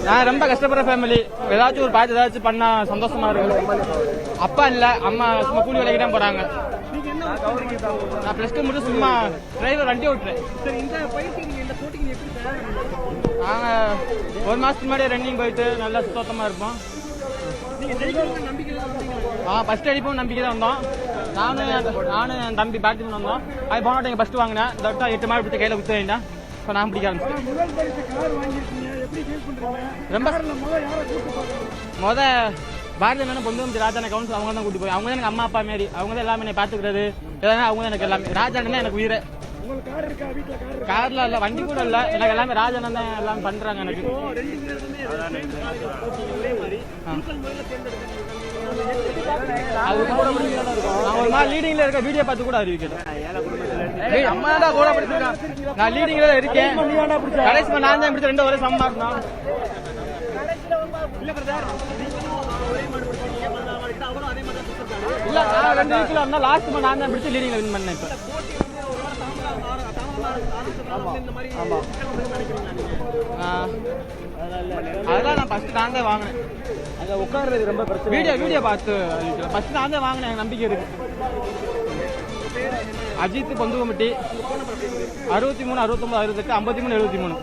நான் ரொம்ப கஷ்டப்படுற ஃபேமிலி. ஏதாச்சும் ஒரு பார்த்து ஏதாச்சும் பண்ணா சந்தோஷமா இருக்கும். அப்பா இல்ல, அம்மா சும்மா கூலி வேலைக்கு தான் போறாங்க. நான் +2 முடிச்சு சும்மா டிரைவர் வண்டி ஓட்டுறேன். நாங்க 1 மாசத்துக்கு முன்னாடி ரன்னிங் போயிட்டு நல்லா சுத்தமா இருப்போம். ஃபர்ஸ்ட் அடிப்போம் நம்பிக்கை தான் வந்தோம். நானும் என் தம்பி பேட்மிண்டன் வந்தோம். அது போன வாட்டி ஃபர்ஸ்ட் வாங்கினேன். இந்த வட்டம் 8 மாடு பிடிச்ச கையில குத்த வேண்டாம். இப்போ நான் பிடிக்க ஆரம்பிச்சேன். ரொம்ப பாரதிய மேடம் பொந்து ராஜான கவுன்சில் அவங்க தான் கூட்டி போய் அவங்க தான் எனக்கு அம்மா அப்பா மாரி. அவங்க தான் எல்லாமே என்னை பாத்துக்கிறது. அவங்க தான் எனக்கு எல்லாமே. ராஜானா எனக்கு உயிரை. கார்ல இல்ல, வண்டி கூட இல்ல, எனக்கு எல்லாமே ராஜானன் தான் எல்லாம் பண்றாங்க எனக்கு. ஒரு மாதிரி லீடிங்ல இருக்க வீடியோ பார்த்து கூட அறிவிக்கிறேன். அம்மா தான் கூட படிச்சிருக்கான். நான் லீடிங்ல இருக்கேன். கடைசி நான் தான் பிடிச்ச 2 ஒரே சமமா இருந்தோம். இல்ல நான் 2 வீக்ல இருந்தா லாஸ்ட் நான் தான் பிடிச்ச லீடிங்ல வின் பண்ணேன். அதெல்லாம் நான் ஃபர்ஸ்ட் நான் தான் வாங்கினேன். அங்க உட்கார்றது ரொம்ப பிரச்சனை. வீடியோ பார்த்து ஃபர்ஸ்ட் நான் தான் வாங்கினேன். எனக்கு நம்பிக்கை இருக்கு. அஜித் பொந்து கமிட்டி 63 69 68 53 73.